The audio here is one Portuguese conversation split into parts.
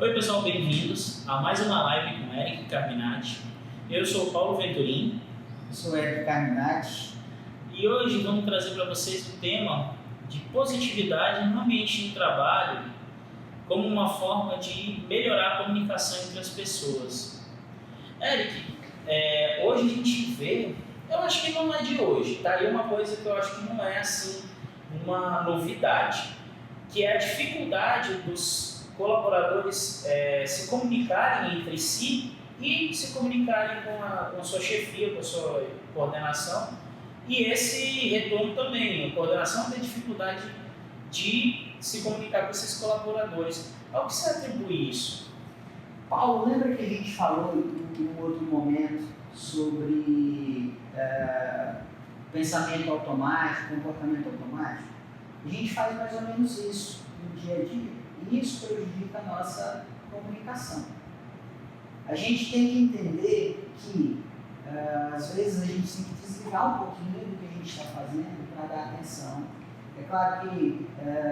Oi pessoal, bem-vindos a mais uma live com Eric Carminati. Eu sou o Paulo Venturim. Eu sou o Eric Carminati. E hoje vamos trazer para vocês o tema de positividade no ambiente de trabalho como uma forma de melhorar a comunicação entre as pessoas. Eric, hoje a gente vê, eu acho que não é de hoje, tá? E uma coisa que eu acho que não é assim uma novidade, que é a dificuldade dos colaboradores se comunicarem entre si e se comunicarem com a sua chefia, com a sua coordenação, e esse retorno também. A coordenação tem dificuldade de se comunicar com esses colaboradores. Ao que se atribui isso? Paulo, lembra que a gente falou em um outro momento sobre pensamento automático, comportamento automático? A gente faz mais ou menos isso no dia a dia. E isso prejudica a nossa comunicação. A gente tem que entender que, às vezes, a gente tem que desligar um pouquinho do que a gente está fazendo para dar atenção. É claro que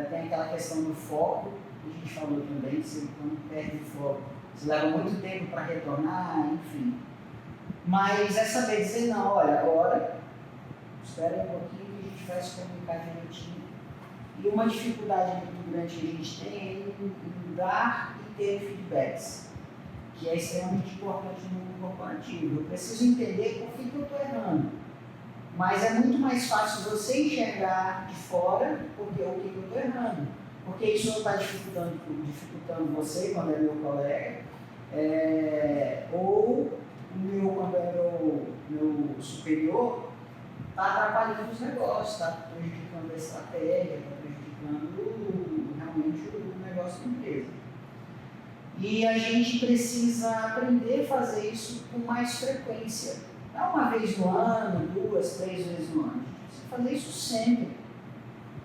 tem aquela questão do foco, que a gente falou também, que você, quando perde o foco, você leva muito tempo para retornar, enfim. Mas é saber dizer, não, olha, agora, espera um pouquinho que a gente vai se comunicar direitinho. E uma dificuldade muito grande que a gente tem é em dar e ter feedbacks, que é extremamente importante no mundo corporativo. Eu preciso entender por que eu estou errando, mas é muito mais fácil você enxergar de fora porque o que eu estou errando, porque isso está dificultando você quando é meu colega, ou quando é meu superior, está atrapalhando os negócios, está prejudicando a estratégia, está prejudicando realmente o negócio da empresa. E a gente precisa aprender a fazer isso com mais frequência. Não uma vez no ano, 2, 3 vezes no ano. A gente precisa fazer isso sempre.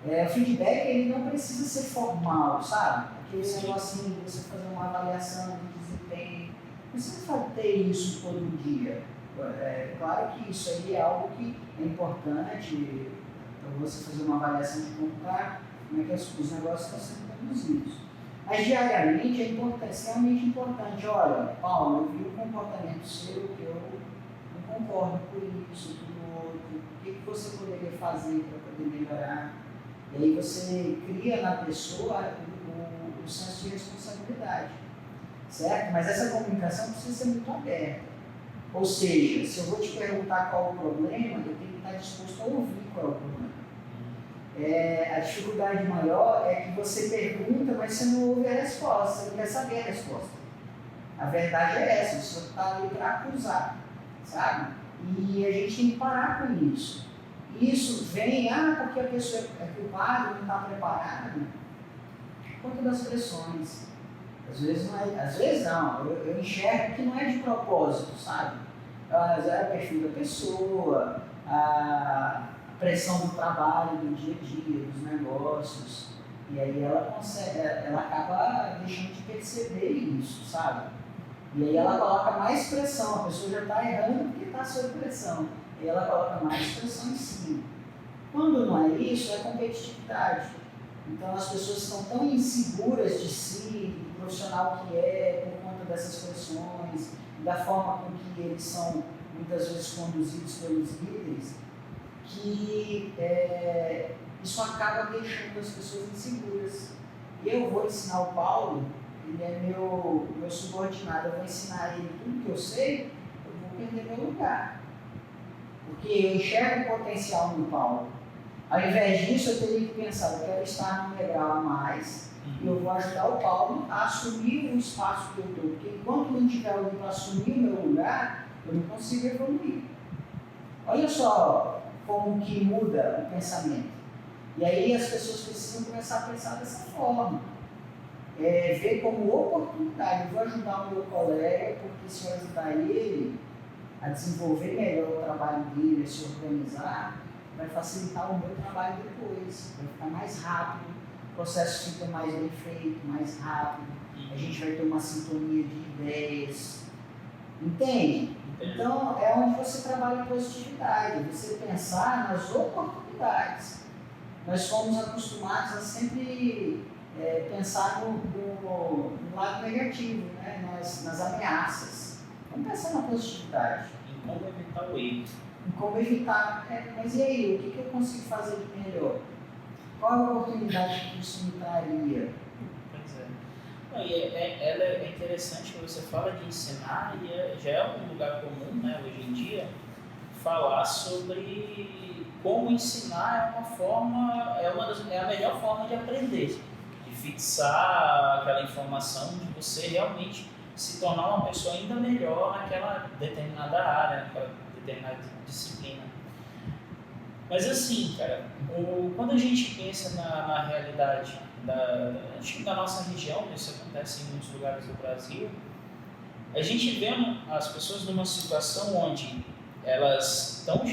O feedback ele não precisa ser formal, sabe? Aquele negocinho de você fazer uma avaliação de desempenho. Não precisa ter isso todo dia. Claro que isso aí é algo que é importante para você fazer uma avaliação de como é que os negócios estão sendo conduzidos. Mas diariamente é extremamente importante. Olha, Paulo, eu vi um comportamento seu que eu não concordo com isso, com o outro. O que você poderia fazer para poder melhorar? E aí você cria na pessoa o senso de responsabilidade, certo? Mas essa comunicação precisa ser muito aberta. Ou seja, se eu vou te perguntar qual o problema, eu tenho que estar disposto a ouvir qual é o problema. A dificuldade maior é que você pergunta, mas você não ouve a resposta, você não quer saber a resposta. A verdade é essa, você está ali para acusar, sabe? E a gente tem que parar com isso. Isso vem, porque a pessoa é culpada, não está preparada, por conta das pressões. Às vezes não, eu enxergo que não é de propósito, sabe? Mas é o perfil da pessoa, a pressão do trabalho, do dia a dia, dos negócios, e aí ela acaba deixando de perceber isso, sabe? E aí ela coloca mais pressão, a pessoa já está errando porque está sob pressão, e ela coloca mais pressão em cima. Quando não é isso, é competitividade. Então as pessoas estão tão inseguras de si, do profissional que é, por conta dessas pressões, da forma com que eles são muitas vezes conduzidos pelos líderes, que isso acaba deixando as pessoas inseguras. Eu vou ensinar o Paulo, ele é meu subordinado, eu vou ensinar ele tudo que eu sei, eu vou perder meu lugar. Porque eu enxergo o potencial no Paulo. Ao invés disso, eu teria que pensar, eu quero estar num degrau a mais, e eu vou ajudar o Paulo a assumir o espaço que eu estou. Porque enquanto não tiver alguém para assumir o meu lugar, eu não consigo evoluir. Olha só como que muda o pensamento. E aí as pessoas precisam começar a pensar dessa forma. Ver como oportunidade. Eu vou ajudar o meu colega, porque se eu ajudar ele a desenvolver melhor o trabalho dele, a se organizar, vai facilitar o meu trabalho depois, vai ficar mais rápido, o processo fica mais bem feito, mais rápido, a gente vai ter uma sintonia de ideias, entende? Então é onde você trabalha a positividade, você pensar nas oportunidades. Nós fomos acostumados a sempre pensar no lado negativo, né? Nas ameaças. Vamos pensar na positividade. Em como evitar o erro. Em como evitar. Mas e aí, o que eu consigo fazer de melhor? Qual a oportunidade que isso me traria? Pois é. Não, ela é interessante que você fala de ensinar e já é um lugar comum, né, hoje em dia, falar sobre como ensinar é a melhor forma de aprender, de fixar aquela informação, de você realmente se tornar uma pessoa ainda melhor naquela determinada área, naquela determinada disciplina. Mas assim, cara, quando a gente pensa na realidade acho que da nossa região, isso acontece em muitos lugares do Brasil, a gente vê as pessoas numa situação onde elas estão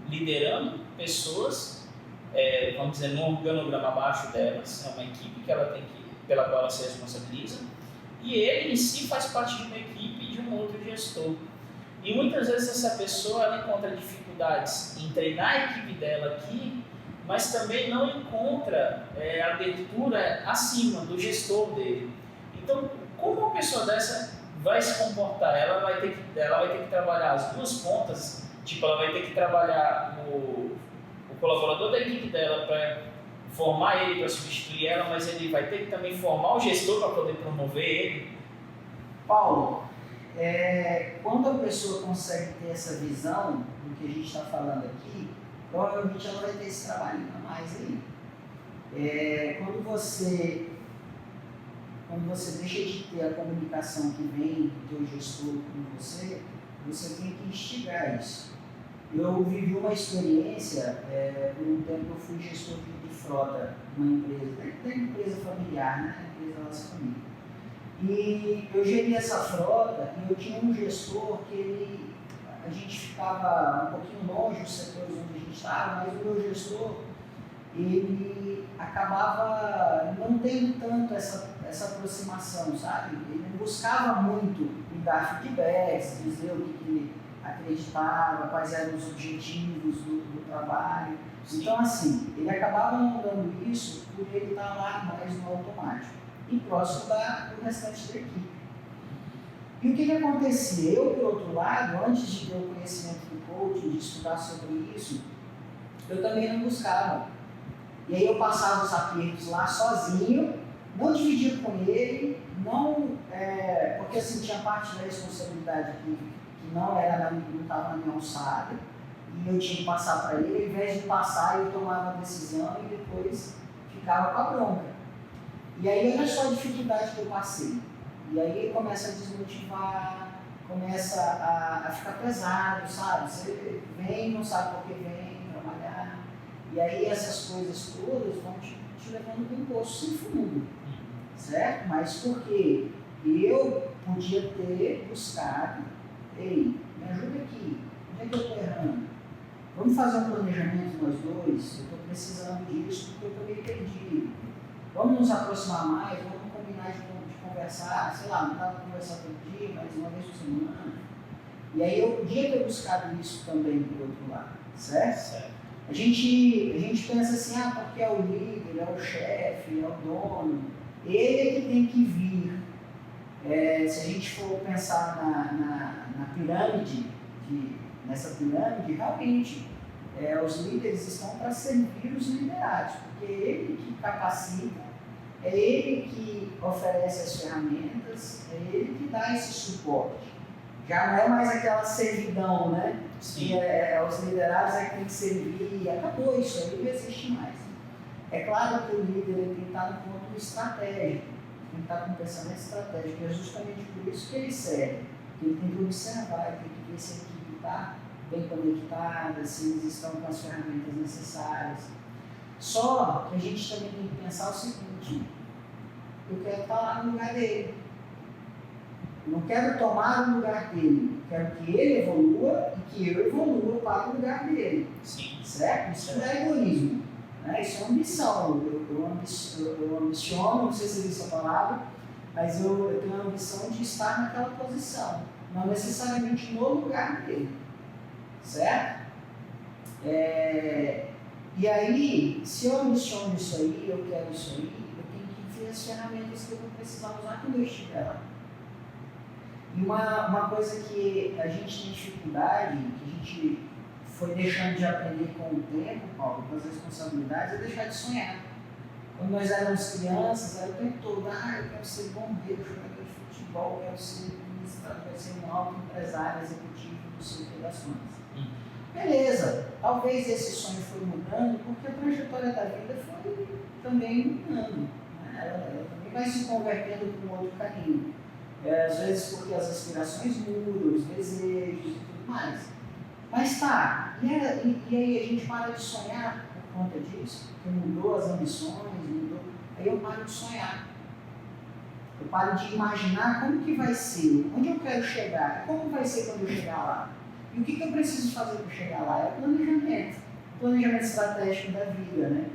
liderando pessoas, vamos dizer, num organograma abaixo delas, é uma equipe pela qual ela se responsabiliza, e ele em si faz parte de uma equipe e de um outro gestor. E muitas vezes essa pessoa ela encontra dificuldades em treinar a equipe dela aqui, mas também não encontra abertura acima do gestor dele. Então, como uma pessoa dessa vai se comportar? Ela vai ter que trabalhar as duas pontas, tipo, ela vai ter que trabalhar o colaborador da equipe dela para formar ele para substituir ela, mas ele vai ter que também formar o gestor para poder promover ele. Paulo, quando a pessoa consegue ter essa visão do que a gente está falando aqui, provavelmente ela vai ter esse trabalhinho a mais aí. Quando você deixa de ter a comunicação que vem do teu gestor com você tem que instigar isso. Eu vivi uma experiência, por um tempo eu fui gestor de frota de uma empresa, da empresa familiar, né? A empresa da nossa família. E eu geria essa frota e eu tinha um gestor que a gente ficava um pouquinho longe dos setores onde a gente estava, mas o meu gestor, ele acabava não tendo tanto essa aproximação, sabe? Ele não buscava muito me dar feedbacks, dizer o que ele acreditava, quais eram os objetivos do trabalho. Sim. Então, assim, ele acabava não dando isso por ele estar lá mais no automático e próximo do restante da equipe. E o que acontecia? Eu, por outro lado, antes de ter o conhecimento do coaching, de estudar sobre isso, eu também não buscava. E aí eu passava os apertos lá sozinho, não dividia com ele, porque assim, tinha parte da responsabilidade que não estava na minha alçada, e eu tinha que passar para ele, ao invés de passar, eu tomava a decisão e depois ficava com a bronca. E aí olha só a dificuldade que eu passei. E aí começa a desmotivar, começa a ficar pesado, sabe? Você vem, não sabe por que vem trabalhar. E aí essas coisas todas vão te levando para um poço sem fundo, certo? Mas porque eu podia ter buscado, ei, me ajuda aqui, onde é que eu estou errando? Vamos fazer um planejamento nós dois, eu estou precisando disso porque eu estou meio perdido. Vamos nos aproximar mais, vamos combinar de conversar, sei lá, não dá para conversar todo dia, mas uma vez por semana. E aí eu podia ter buscado isso também do outro lado, certo? A gente pensa assim, porque é o líder, é o chefe, é o dono, ele é que tem que vir. Se a gente for pensar na pirâmide, nessa pirâmide, realmente, os líderes estão para servir os liderados, porque é ele que capacita, é ele que oferece as ferramentas, é ele que dá esse suporte. Já não é mais aquela servidão, né? Sim. Que os liderados que tem que servir e acabou isso, aí não existe mais. É claro que o líder ele tem que estar no ponto estratégico, tem que estar com pensamento estratégico, é justamente por isso que ele serve. Ele tem que observar, ele tem que ver se a equipe está bem conectada, se eles estão com as ferramentas necessárias. Só que a gente também tem que pensar o seguinte: eu quero estar lá no lugar dele. Eu não quero tomar o lugar dele. Eu quero que ele evolua e que eu evolua para o lugar dele. Sim. Certo? Isso não é egoísmo. Né? Isso é ambição. Eu ambiciono, não sei se existe essa palavra, mas eu tenho a ambição de estar naquela posição. Não necessariamente no lugar dele. Certo? E aí, se eu ambiciono isso aí, eu quero isso aí, eu tenho que e as ferramentas que eu vou precisar usar quando eu estiver lá. E uma coisa que a gente tem dificuldade, que a gente foi deixando de aprender com o tempo, Paulo, com as responsabilidades, é deixar de sonhar. Quando nós éramos crianças, era o tempo todo, eu quero ser bombeiro, jogador de futebol, eu quero ser ministro, eu quero ser um alto empresário executivo, não sei o que das contas. Beleza, talvez esse sonho foi mudando, porque a trajetória da vida foi também mudando. Né? Ela também vai se convertendo com outro caminho. Às vezes porque as aspirações mudam, os desejos e tudo mais. Mas tá, e aí a gente para de sonhar por conta disso, porque mudou as ambições, aí eu paro de sonhar. Eu paro de imaginar como que vai ser, onde eu quero chegar, como vai ser quando eu chegar lá. E o que eu preciso fazer para chegar lá? É o planejamento estratégico da vida, né?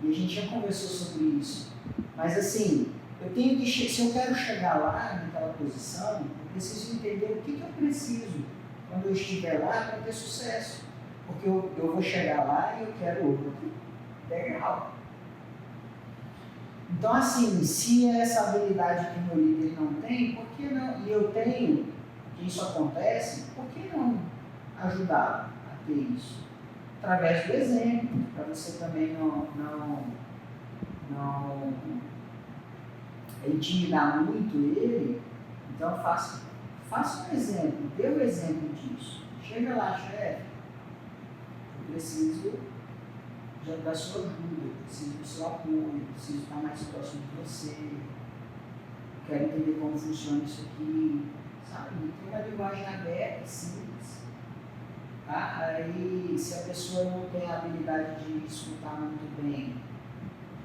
E a gente já conversou sobre isso. Mas assim, eu tenho que, se eu quero chegar lá, naquela posição, eu preciso entender o que eu preciso quando eu estiver lá para ter sucesso. Porque eu vou chegar lá e eu quero outro legal. Então assim, se essa habilidade que o meu líder não tem, por que não? E eu tenho, que isso acontece, por que não ajudar a ter isso? Através do exemplo, para você também não intimidar muito ele. Então faça um exemplo, dê o exemplo disso. Chega lá, chefe, eu preciso da sua ajuda, eu preciso do seu apoio, eu preciso estar mais próximo de você, eu quero entender como funciona isso aqui, sabe? Tem uma linguagem aberta, simples. Tá? Aí, se a pessoa não tem a habilidade de escutar muito bem,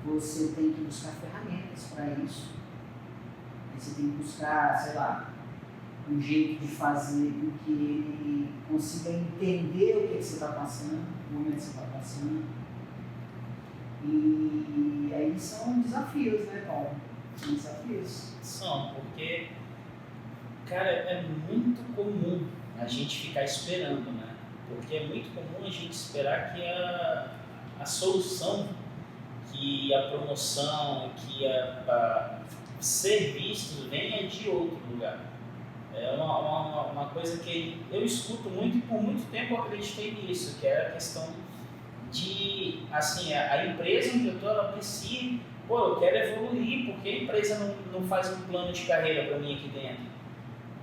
você tem que buscar ferramentas para isso. Aí você tem que buscar, sei lá, um jeito de fazer com que ele consiga entender o que você está passando, o momento que você está passando. E aí são desafios, né, Paulo? São desafios. São, porque, cara, é muito comum a gente ficar esperando, né? Porque é muito comum a gente esperar que a solução, que a promoção, que a ser visto venha de outro lugar. É uma coisa que eu escuto muito e por muito tempo eu acreditei nisso, que é a questão de, assim, a empresa onde eu estou, ela precisa, eu quero evoluir, porque a empresa não faz um plano de carreira para mim aqui dentro.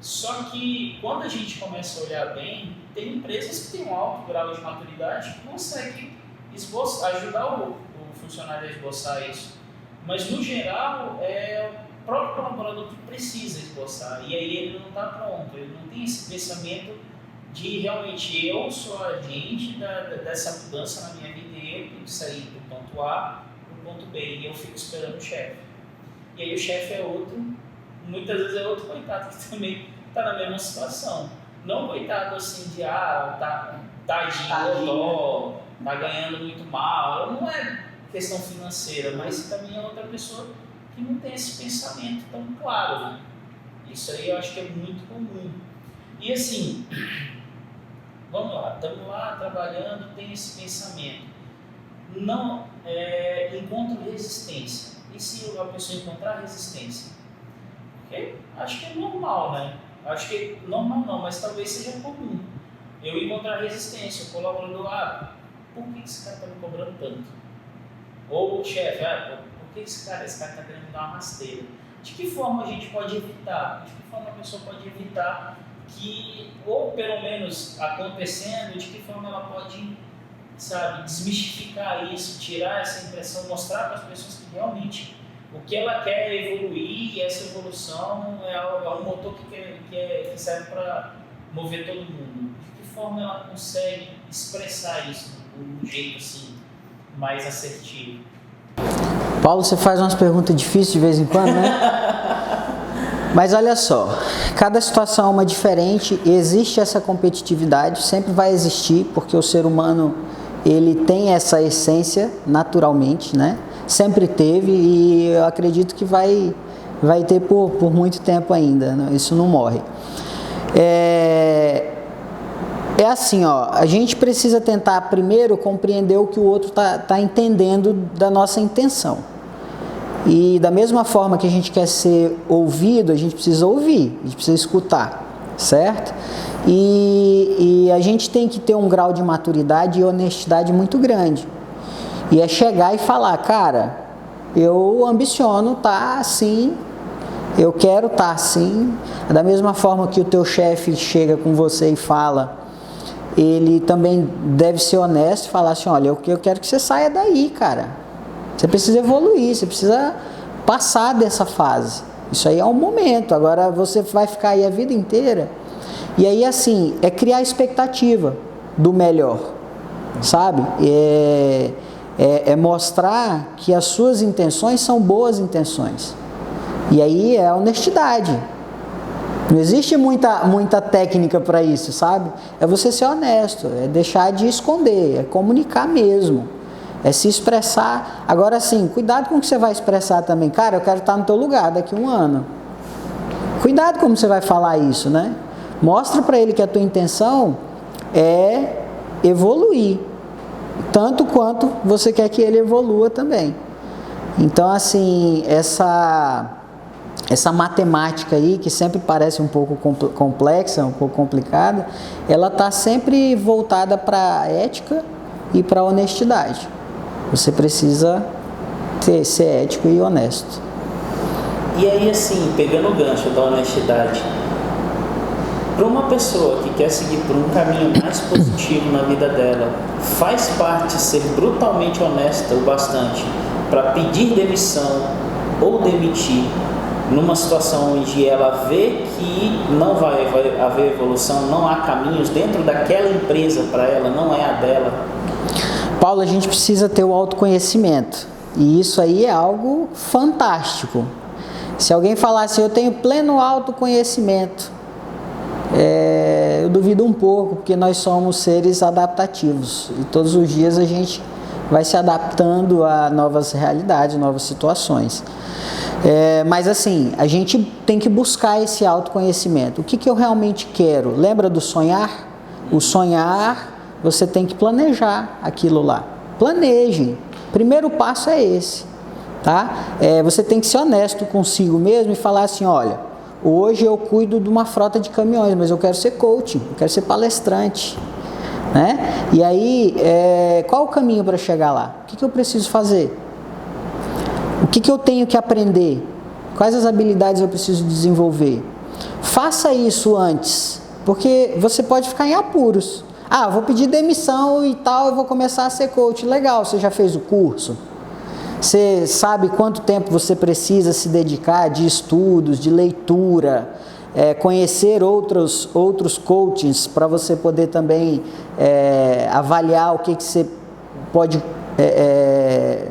Só que quando a gente começa a olhar bem, tem empresas que têm um alto grau de maturidade que conseguem ajudar o funcionário a esboçar isso. Mas no geral, é o próprio colaborador que precisa esboçar, e aí ele não está pronto, ele não tem esse pensamento de realmente eu sou agente dessa mudança na minha vida e eu tenho que sair do ponto A para o ponto B e eu fico esperando o chefe. E aí o chefe é outro, muitas vezes é outro coitado que também está na mesma situação. Não coitado assim de tadinho, tá ganhando muito mal, não é questão financeira, mas também é outra pessoa que não tem esse pensamento tão claro, né? Isso aí eu acho que é muito comum. E assim, vamos lá, estamos lá trabalhando, tem esse pensamento. Não encontro resistência. E se a pessoa encontrar resistência? Porque acho que é normal, né? Acho que normal não, mas talvez seja comum. Eu encontrar resistência, o colaborador, por que esse cara está me cobrando tanto? Ou o chefe, por que esse cara está querendo me dar uma rasteira? De que forma a gente pode evitar? De que forma a pessoa pode evitar que, ou pelo menos acontecendo, de que forma ela pode, sabe, desmistificar isso, tirar essa impressão, mostrar para as pessoas que realmente o que ela quer é evoluir, e essa evolução é um motor que serve para mover todo mundo. De que forma ela consegue expressar isso de um jeito assim, mais assertivo? Paulo, você faz umas perguntas difíceis de vez em quando, né? Mas olha só, cada situação é uma diferente, existe essa competitividade, sempre vai existir, porque o ser humano ele tem essa essência naturalmente, né? Sempre teve e eu acredito que vai ter por muito tempo ainda, né? Isso não morre. É assim, a gente precisa tentar primeiro compreender o que o outro tá entendendo da nossa intenção. E da mesma forma que a gente quer ser ouvido, a gente precisa ouvir, a gente precisa escutar, certo? E a gente tem que ter um grau de maturidade e honestidade muito grande. E é chegar e falar, cara, eu ambiciono estar assim, eu quero estar assim. Da mesma forma que o teu chefe chega com você e fala, ele também deve ser honesto e falar assim, olha, eu quero que você saia daí, cara. Você precisa evoluir, você precisa passar dessa fase. Isso aí é um momento, agora você vai ficar aí a vida inteira. E aí, assim, é criar expectativa do melhor, sabe? É mostrar que as suas intenções são boas intenções. E aí é honestidade. Não existe muita técnica para isso, sabe? É você ser honesto, é deixar de esconder, é comunicar mesmo. É se expressar. Agora sim, cuidado com o que você vai expressar também. Cara, eu quero estar no teu lugar daqui a 1 ano. Cuidado como você vai falar isso, né? Mostra para ele que a tua intenção é evoluir. Tanto quanto você quer que ele evolua também. Então, assim, essa matemática aí, que sempre parece um pouco complexa, um pouco complicada, ela está sempre voltada para a ética e para a honestidade. Você precisa ser ético e honesto. E aí, assim, pegando o gancho da honestidade, para uma pessoa que quer seguir por um caminho mais positivo na vida dela, faz parte ser brutalmente honesta o bastante para pedir demissão ou demitir numa situação onde ela vê que não vai haver evolução, não há caminhos dentro daquela empresa para ela, não é a dela? Paulo, a gente precisa ter o autoconhecimento, e isso aí é algo fantástico. Se alguém falar assim, eu tenho pleno autoconhecimento, eu duvido um pouco, porque nós somos seres adaptativos, e todos os dias a gente vai se adaptando a novas realidades, novas situações. Mas assim, a gente tem que buscar esse autoconhecimento. O que eu realmente quero? Lembra do sonhar? O sonhar, você tem que planejar aquilo lá. Planeje. Primeiro passo é esse, tá? Você tem que ser honesto consigo mesmo e falar assim, olha, hoje eu cuido de uma frota de caminhões, mas eu quero ser coach, eu quero ser palestrante, né? E aí, qual o caminho para chegar lá? O que eu preciso fazer? O que eu tenho que aprender? Quais as habilidades eu preciso desenvolver? Faça isso antes, porque você pode ficar em apuros. Vou pedir demissão e tal, eu vou começar a ser coach. Legal, você já fez o curso? Você sabe quanto tempo você precisa se dedicar de estudos, de leitura, conhecer outros coachings para você poder também avaliar o que você pode...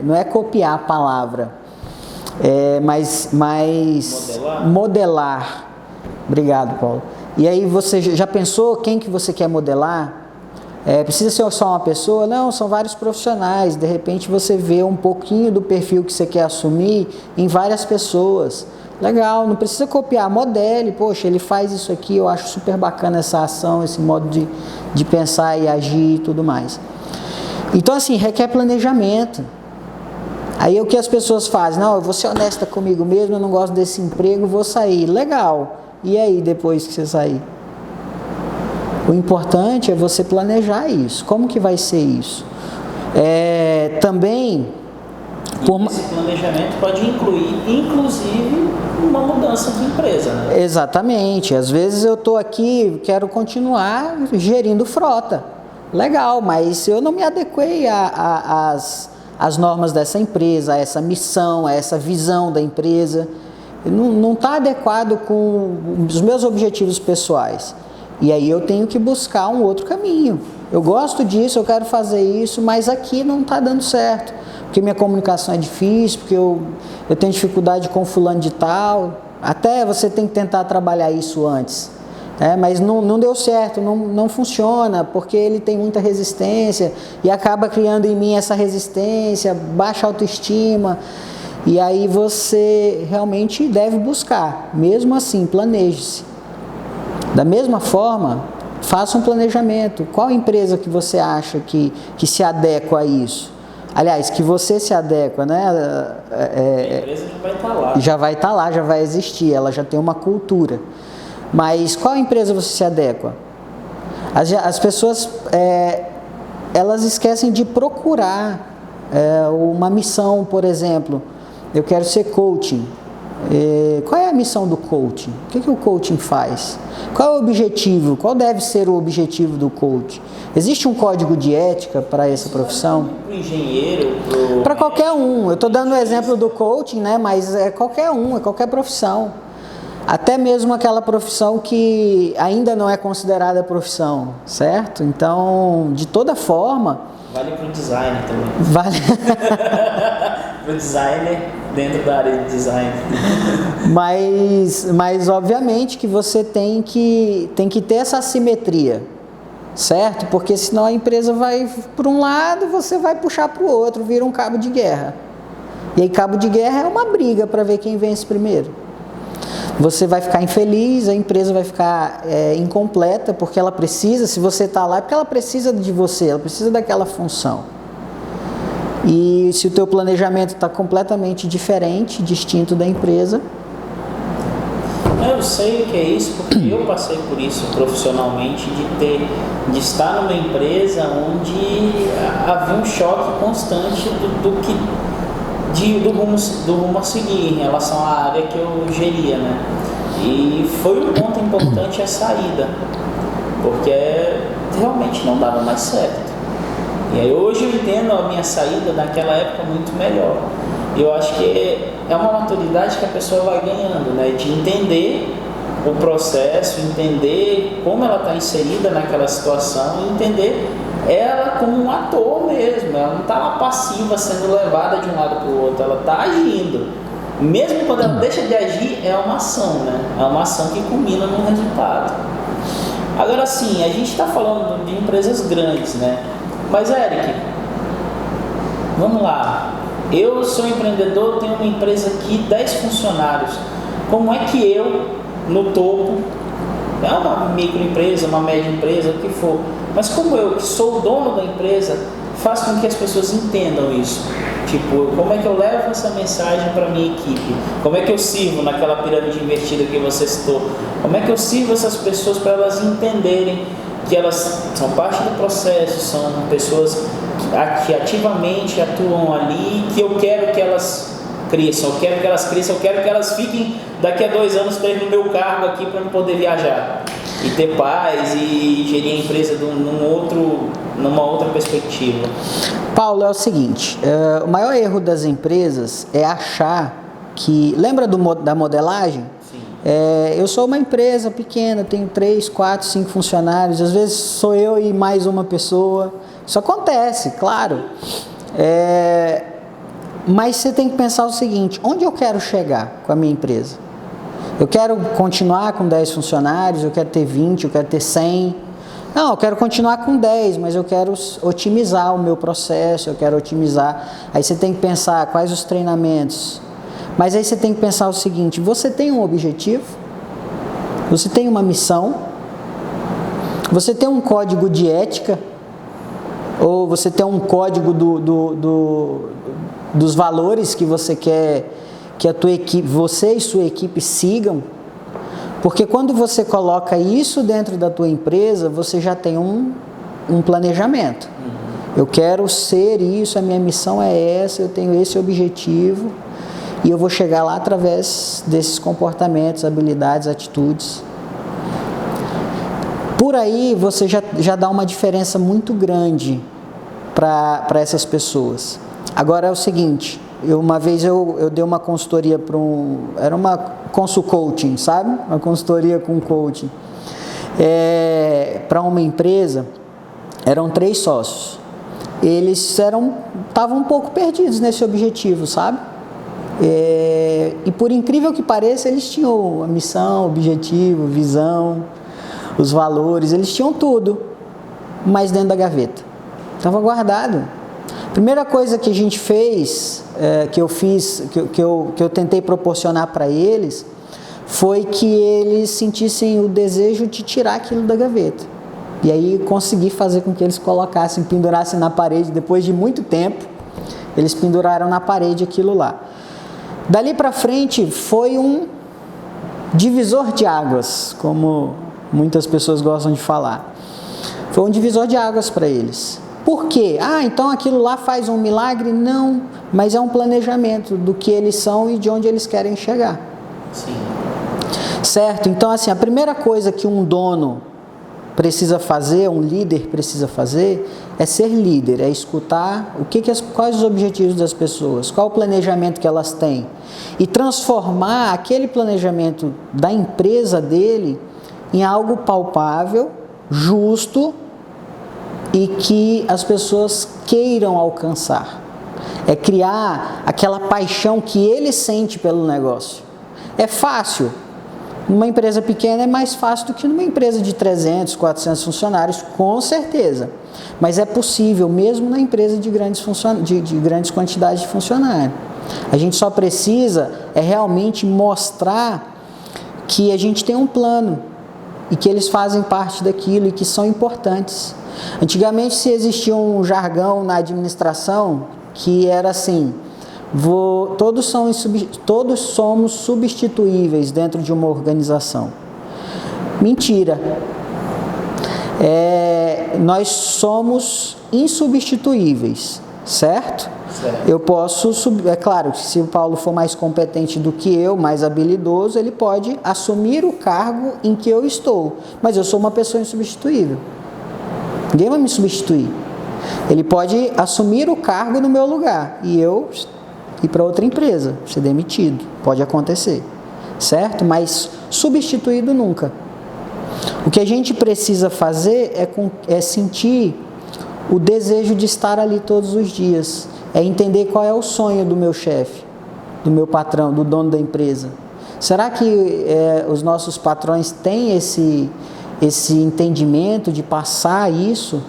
não é copiar a palavra, mas modelar. Obrigado, Paulo. E aí você já pensou quem que você quer modelar? Precisa ser só uma pessoa? Não, são vários profissionais. De repente você vê um pouquinho do perfil que você quer assumir em várias pessoas. Legal, não precisa copiar, modele. Poxa, ele faz isso aqui, eu acho super bacana essa ação, esse modo de pensar e agir e tudo mais. Então assim, requer planejamento. Aí o que as pessoas fazem? Não, eu vou ser honesta comigo mesmo, eu não gosto desse emprego, vou sair. Legal. E aí depois que você sair? O importante é você planejar isso. Como que vai ser isso? Também... Esse planejamento pode incluir, inclusive, uma mudança de empresa, né? Exatamente. Às vezes eu estou aqui, quero continuar gerindo frota. Legal, mas eu não me adequei às normas dessa empresa, a essa missão, a essa visão da empresa. Não está adequado com os meus objetivos pessoais. E aí eu tenho que buscar um outro caminho. Eu gosto disso, eu quero fazer isso, mas aqui não está dando certo. Porque minha comunicação é difícil, porque eu tenho dificuldade com fulano de tal. Até você tem que tentar trabalhar isso antes. Mas não deu certo, não funciona, porque ele tem muita resistência e acaba criando em mim essa resistência, baixa autoestima. E aí você realmente deve buscar. Mesmo assim, planeje-se. Da mesma forma, faça um planejamento. Qual empresa que você acha que se adequa a isso? Aliás, que você se adequa, né? A empresa já vai estar lá. Já vai estar lá, já vai existir, ela já tem uma cultura. Mas qual empresa você se adequa? As pessoas, elas esquecem de procurar uma missão, por exemplo. Eu quero ser coaching. Qual é a missão do coaching? O que o coaching faz? Qual é o objetivo? Qual deve ser o objetivo do coaching? Existe um código de ética para essa profissão? Para o engenheiro? Para qualquer um. Eu estou dando o exemplo do coaching, né? Mas é qualquer um, é qualquer profissão. Até mesmo aquela profissão que ainda não é considerada profissão, certo? Então, de toda forma... Vale para o designer também. Vale... Para o designer dentro da área de design. Mas obviamente que você tem que ter essa assimetria, certo? Porque senão a empresa vai para um lado, você vai puxar para o outro, vira um cabo de guerra. E aí cabo de guerra é uma briga para ver quem vence primeiro. Você vai ficar infeliz, a empresa vai ficar incompleta, porque ela precisa, se você está lá, é porque ela precisa de você, ela precisa daquela função. E se o teu planejamento está completamente diferente, distinto da empresa... Eu sei o que é isso, porque eu passei por isso profissionalmente, de estar numa empresa onde havia um choque constante do rumo a seguir em relação à área que eu geria, né? E foi um ponto importante a saída, porque realmente não dava mais certo. E aí hoje eu entendo a minha saída naquela época muito melhor. Eu acho que é uma maturidade que a pessoa vai ganhando, né? De entender o processo, entender como ela está inserida naquela situação e entender ela como um ator mesmo. Ela não está lá passiva, sendo levada de um lado para o outro, ela está agindo. Mesmo quando ela deixa de agir, é uma ação, né? É uma ação que culmina num resultado. Agora sim, a gente está falando de empresas grandes, né? Mas Eric, vamos lá. Eu sou empreendedor, tenho uma empresa aqui, 10 funcionários. Como é que eu, no topo, é uma microempresa, uma média empresa, o que for, mas como eu, que sou o dono da empresa, faço com que as pessoas entendam isso? Tipo, como é que eu levo essa mensagem para a minha equipe? Como é que eu sirvo naquela pirâmide invertida que você citou? Como é que eu sirvo essas pessoas para elas entenderem que elas são parte do processo, são pessoas que ativamente atuam ali, que eu quero que elas cresçam, eu quero que elas fiquem daqui a 2 anos para ir no meu cargo aqui para eu poder viajar e ter paz e gerir a empresa numa outra perspectiva. Paulo, é o seguinte, o maior erro das empresas é achar que... Lembra da modelagem? Sim. Eu sou uma empresa pequena, tenho 3, 4, 5 funcionários, às vezes sou eu e mais uma pessoa. Isso acontece, claro. Mas você tem que pensar o seguinte, onde eu quero chegar com a minha empresa? Eu quero continuar com 10 funcionários, eu quero ter 20, eu quero ter 100. Não, eu quero continuar com 10, mas eu quero otimizar o meu processo, eu quero otimizar. Aí você tem que pensar quais os treinamentos. Mas aí você tem que pensar o seguinte, você tem um objetivo? Você tem uma missão? Você tem um código de ética? Ou você tem um código dos valores que você quer que a tua equipe, você e sua equipe sigam? Porque quando você coloca isso dentro da tua empresa, você já tem um planejamento. Eu quero ser isso, a minha missão é essa, eu tenho esse objetivo e eu vou chegar lá através desses comportamentos, habilidades, atitudes. Por aí você já dá uma diferença muito grande para essas pessoas. Agora é o seguinte, uma vez eu dei uma consultoria para era uma consul coaching, sabe? Uma consultoria com coaching. Para uma empresa, eram 3 sócios. Eles estavam um pouco perdidos nesse objetivo, sabe? E por incrível que pareça, eles tinham a missão, objetivo, visão, os valores, eles tinham tudo, mas dentro da gaveta. Estava guardado. A primeira coisa que a gente fez, que eu fiz, que eu tentei proporcionar para eles, foi que eles sentissem o desejo de tirar aquilo da gaveta. E aí consegui fazer com que eles colocassem, pendurassem na parede depois de muito tempo. eles penduraram na parede aquilo lá. Dali para frente foi um divisor de águas, como muitas pessoas gostam de falar. Foi um divisor de águas para eles. Por quê? Então aquilo lá faz um milagre? Não, mas é um planejamento do que eles são e de onde eles querem chegar. Sim. Certo? Então, assim, a primeira coisa que um dono precisa fazer, um líder precisa fazer, é ser líder, é escutar quais os objetivos das pessoas, qual o planejamento que elas têm, e transformar aquele planejamento da empresa dele em algo palpável, justo e que as pessoas queiram alcançar. É criar aquela paixão que ele sente pelo negócio. É fácil. Numa empresa pequena é mais fácil do que numa empresa de 300, 400 funcionários, com certeza. Mas é possível, mesmo na empresa de grandes quantidades de funcionários. A gente só precisa realmente mostrar que a gente tem um plano e que eles fazem parte daquilo e que são importantes. Antigamente, se existia um jargão na administração que era assim: todos somos substituíveis dentro de uma organização. Mentira. Nós somos insubstituíveis, certo? Eu posso, é claro, se o Paulo for mais competente do que eu, mais habilidoso, ele pode assumir o cargo em que eu estou, mas eu sou uma pessoa insubstituível. Ninguém vai me substituir. Ele pode assumir o cargo no meu lugar e eu ir para outra empresa, ser demitido, pode acontecer, certo? Mas substituído nunca. O que a gente precisa fazer é sentir o desejo de estar ali todos os dias, é entender qual é o sonho do meu chefe, do meu patrão, do dono da empresa. Será que os nossos patrões têm esse entendimento de passar isso?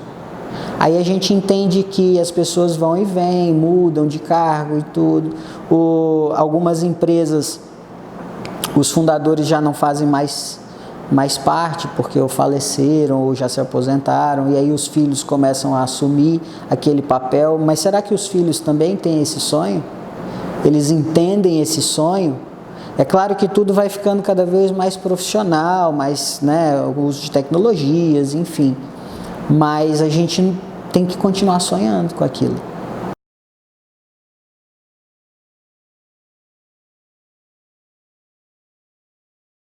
Aí a gente entende que as pessoas vão e vêm, mudam de cargo e tudo. Algumas empresas, os fundadores já não fazem mais parte porque ou faleceram ou já se aposentaram, e aí os filhos começam a assumir aquele papel. Mas será que os filhos também têm esse sonho? Eles entendem esse sonho? É claro que tudo vai ficando cada vez mais profissional, o uso de tecnologias, enfim. Mas a gente tem que continuar sonhando com aquilo.